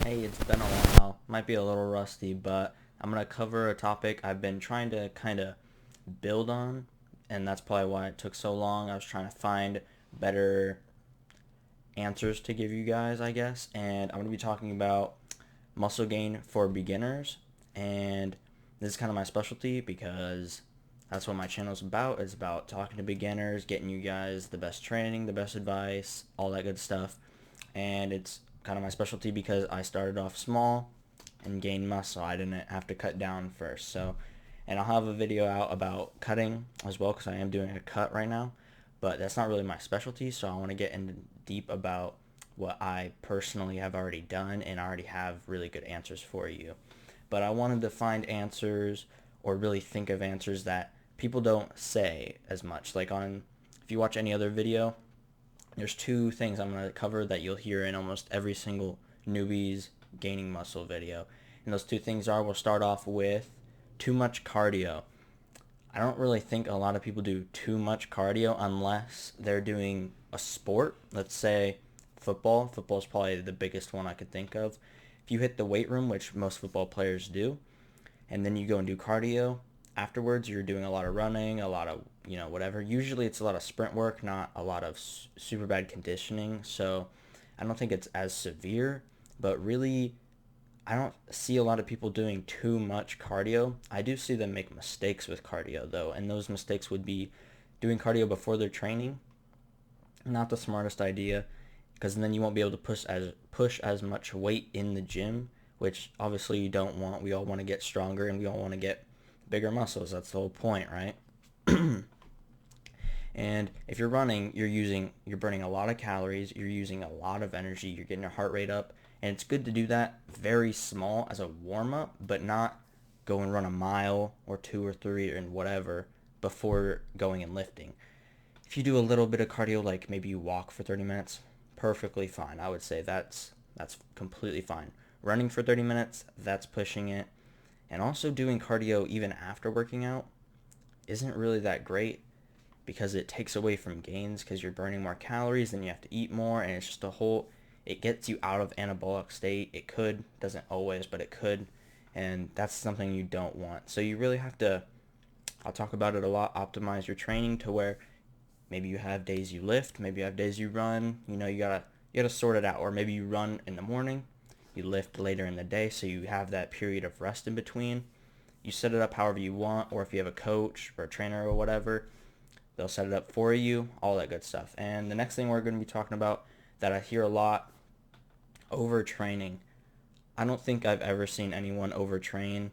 Hey, it's been a while. Might be a little rusty, but I'm going to cover a topic I've been trying to kind of build on, and that's probably why it took so long. I was trying to find better answers to give you guys, I guess, and I'm going to be talking about muscle gain for beginners, and this is kind of my specialty because that's what my channel is about. It's about talking to beginners, getting you guys the best training, the best advice, all that good stuff. And it's kind of my specialty because I started off small and gained muscle. I didn't have to cut down first. So, and I'll have a video out about cutting as well because I am doing a cut right now. But that's not really my specialty, so I want to get in deep about what I personally have already done, and I already have really good answers for you. But I wanted to find answers or really think of answers that people don't say as much. Like if you watch any other video, there's two things I'm going to cover that you'll hear in almost every single newbies gaining muscle video. And those two things are, we'll start off with too much cardio. I don't really think a lot of people do too much cardio unless they're doing a sport. Let's say football. Football is probably the biggest one I could think of. If you hit the weight room, which most football players do, and then you go and do cardio, afterwards you're doing a lot of running, a lot of, whatever. Usually it's a lot of sprint work, not a lot of super bad conditioning. So I don't think it's as severe, but really I don't see a lot of people doing too much cardio. I do see them make mistakes with cardio though, and those mistakes would be doing cardio before their training. Not the smartest idea, because then you won't be able to push as much weight in the gym, which obviously you don't want. We all want to get stronger and we all want to get bigger muscles. That's the whole point, right? And if you're running, you're burning a lot of calories, you're using a lot of energy, you're getting your heart rate up, and it's good to do that very small as a warm up, but not go and run a mile or two or three and whatever before going and lifting. If you do a little bit of cardio, like maybe you walk for 30 minutes, perfectly fine. I would say that's completely fine. Running for 30 minutes, that's pushing it. And also doing cardio even after working out isn't really that great because it takes away from gains because you're burning more calories, then you have to eat more, and it's just it gets you out of anabolic state. It could, doesn't always, but it could, and that's something you don't want. So you really have to, I'll talk about it a lot, optimize your training to where maybe you have days you lift, maybe you have days you run, you gotta sort it out. Or maybe you run in the morning, you lift later in the day, so you have that period of rest in between. You set it up however you want, or if you have a coach or a trainer or whatever, they'll set it up for you, all that good stuff. And the next thing we're going to be talking about that I hear a lot, overtraining. I don't think I've ever seen anyone overtrain.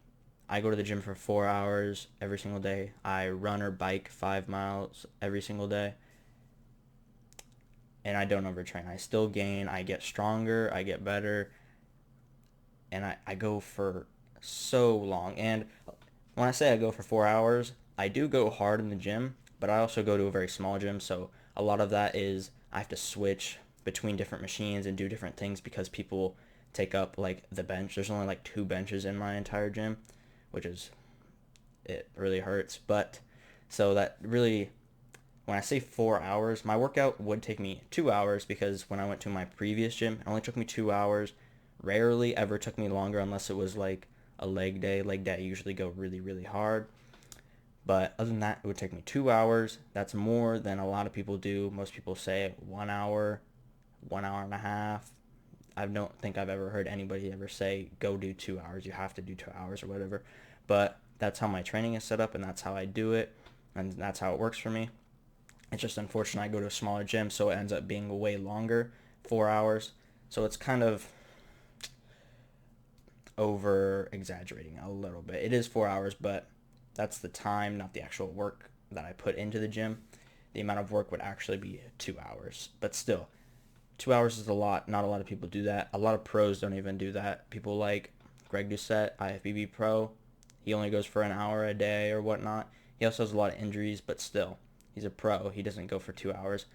I go to the gym for 4 hours every single day. I run or bike 5 miles every single day. And I don't overtrain. I still gain. I get stronger. I get better. And I go for so long. And when I say I go for 4 hours, I do go hard in the gym, but I also go to a very small gym. So a lot of that is I have to switch between different machines and do different things because people take up like the bench. There's only like 2 benches in my entire gym, which is, it really hurts. But so that really, when I say 4 hours, my workout would take me 2 hours because when I went to my previous gym, it only took me 2 hours. Rarely ever took me longer unless it was like a leg day. Leg day I usually go really, really hard. But other than that, it would take me 2 hours. That's more than a lot of people do. Most people say 1 hour, 1 hour and a half. I don't think I've ever heard anybody ever say, go do 2 hours. You have to do 2 hours or whatever. But that's how my training is set up, and that's how I do it, and that's how it works for me. It's just unfortunate I go to a smaller gym, so it ends up being way longer, 4 hours. So it's kind of over exaggerating a little bit. It is 4 hours, but that's the time, not the actual work that I put into the gym. The amount of work would actually be 2 hours. But still, 2 hours is a lot. Not a lot of people do that. A lot of pros don't even do that. People like Greg Doucette, IFBB pro, he only goes for an hour a day or whatnot. He also has a lot of injuries, but still, he's a pro. He doesn't go for 2 hours.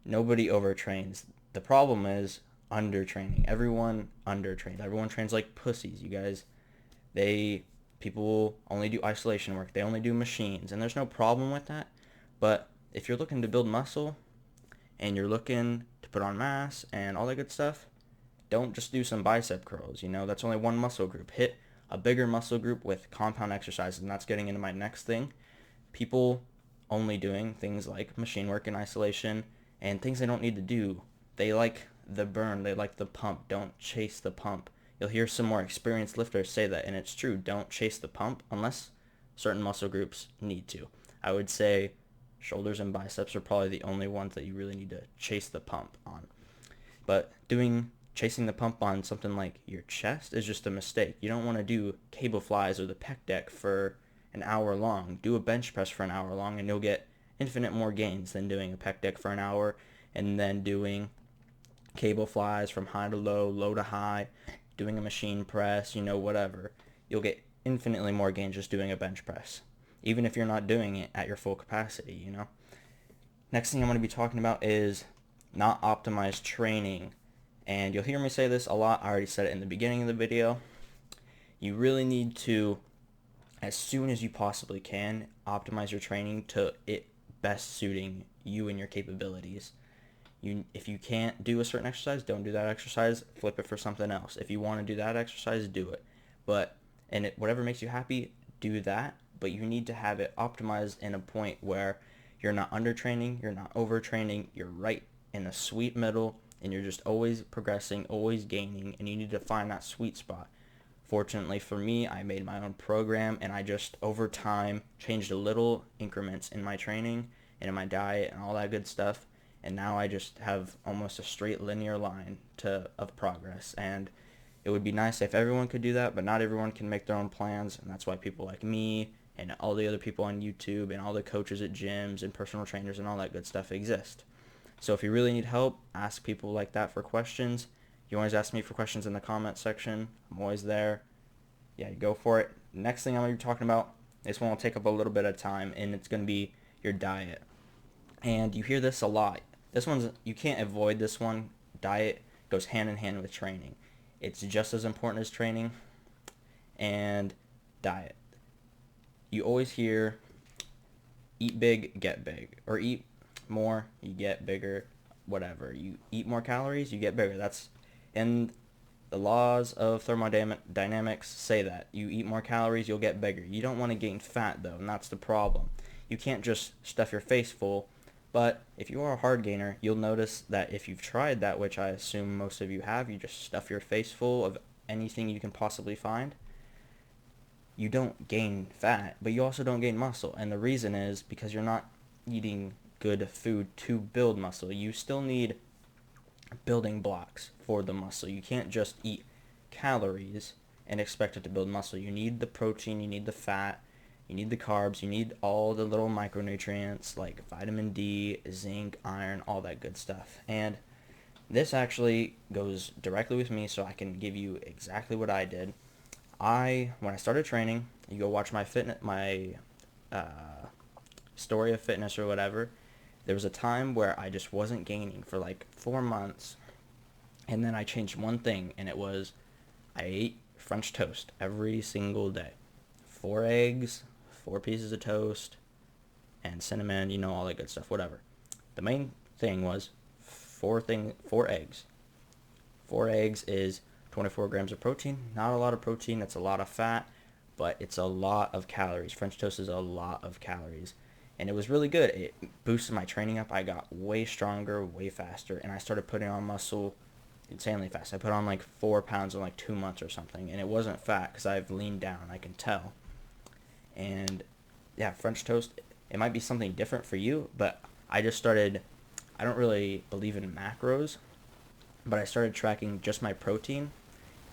Nobody overtrains. The problem is undertraining. Everyone undertrains. Everyone trains like pussies, you guys. People only do isolation work. They only do machines, and there's no problem with that. But if you're looking to build muscle and you're looking to put on mass and all that good stuff, don't just do some bicep curls. That's only one muscle group. Hit a bigger muscle group with compound exercises, and that's getting into my next thing. People only doing things like machine work and isolation and things they don't need to do. They like the burn. They like the pump. Don't chase the pump. You'll hear some more experienced lifters say that, and it's true. Don't chase the pump unless certain muscle groups need to. I would say shoulders and biceps are probably the only ones that you really need to chase the pump on. But chasing the pump on something like your chest is just a mistake. You don't want to do cable flies or the pec deck for an hour long. Do a bench press for an hour long, and you'll get infinite more gains than doing a pec deck for an hour and then doing cable flies from high to low, low to high, doing a machine press, whatever. You'll get infinitely more gains just doing a bench press, even if you're not doing it at your full capacity. Next thing I'm going to be talking about is not optimized training. And you'll hear me say this a lot. I already said it in the beginning of the video. You really need to, as soon as you possibly can, optimize your training to it best suiting you and your capabilities. If you can't do a certain exercise, don't do that exercise. Flip it for something else. If you want to do that exercise, do it. Whatever makes you happy, do that. But you need to have it optimized in a point where you're not undertraining, you're not overtraining, you're right in the sweet middle, and you're just always progressing, always gaining, and you need to find that sweet spot. Fortunately for me, I made my own program, and I just over time changed a little increments in my training and in my diet and all that good stuff. And now I just have almost a straight linear line of progress. And it would be nice if everyone could do that, but not everyone can make their own plans. And that's why people like me and all the other people on YouTube and all the coaches at gyms and personal trainers and all that good stuff exist. So if you really need help, ask people like that for questions. You always ask me for questions in the comment section. I'm always there. Yeah, you go for it. Next thing I'm going to be talking about, this one will take up a little bit of time, and it's going to be your diet. And you hear this a lot. You can't avoid this one. Diet goes hand in hand with training. It's just as important as training and diet. You always hear eat big, get big, or eat more, you get bigger, whatever. You eat more calories, you get bigger. And the laws of thermodynamics say that. You eat more calories, you'll get bigger. You don't want to gain fat, though, and that's the problem. You can't just stuff your face full. But if you are a hard gainer, you'll notice that if you've tried that, which I assume most of you have, you just stuff your face full of anything you can possibly find, you don't gain fat, but you also don't gain muscle. And the reason is because you're not eating good food to build muscle. You still need building blocks for the muscle. You can't just eat calories and expect it to build muscle. You need the protein, you need the fat, you need the carbs, you need all the little micronutrients like vitamin D, zinc, iron, all that good stuff. And this actually goes directly with me, so I can give you exactly what I did. When I started training, you go watch my story of fitness or whatever. There was a time where I just wasn't gaining for like 4 months, and then I changed one thing, and it was I ate French toast every single day. 4 eggs, 4 pieces of toast, and cinnamon, all that good stuff, whatever. The main thing was 4 eggs. 4 eggs is 24 grams of protein. Not a lot of protein, it's a lot of fat, but it's a lot of calories. French toast is a lot of calories. And it was really good. It boosted my training up. I got way stronger, way faster, and I started putting on muscle insanely fast. I put on like 4 pounds in like 2 months or something, and it wasn't fat because I've leaned down, I can tell. And yeah, French toast, it might be something different for you, but I don't really believe in macros, but I started tracking just my protein,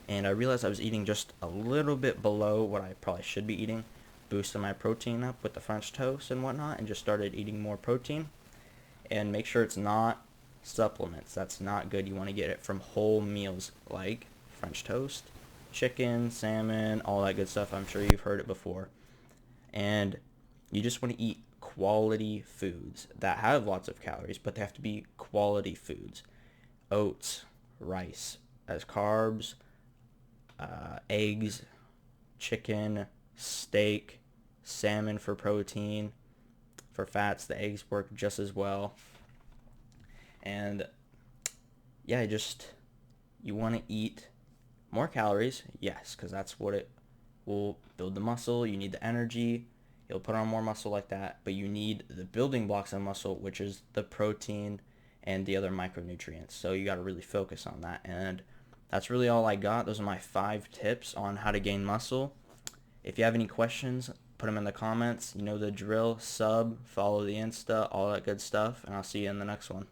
and I realized I was eating just a little bit below what I probably should be eating. Boosted my protein up with the French toast and whatnot, and just started eating more protein. And make sure it's not supplements. That's not good. You want to get it from whole meals like French toast, chicken, salmon, all that good stuff. I'm sure you've heard it before. And you just want to eat quality foods that have lots of calories, but they have to be quality foods. Oats, rice as carbs, eggs, chicken, steak, salmon for protein. For fats, the eggs work just as well. And yeah, You want to eat more calories, yes, because that's what it will build the muscle. You need the energy. You'll put on more muscle like that, but you need the building blocks of muscle, which is the protein and the other micronutrients. So you got to really focus on that. And that's really all I got. Those are my 5 tips on how to gain muscle. If you have any questions, put them in the comments. You know the drill. Sub, follow the Insta, all that good stuff. And I'll see you in the next one.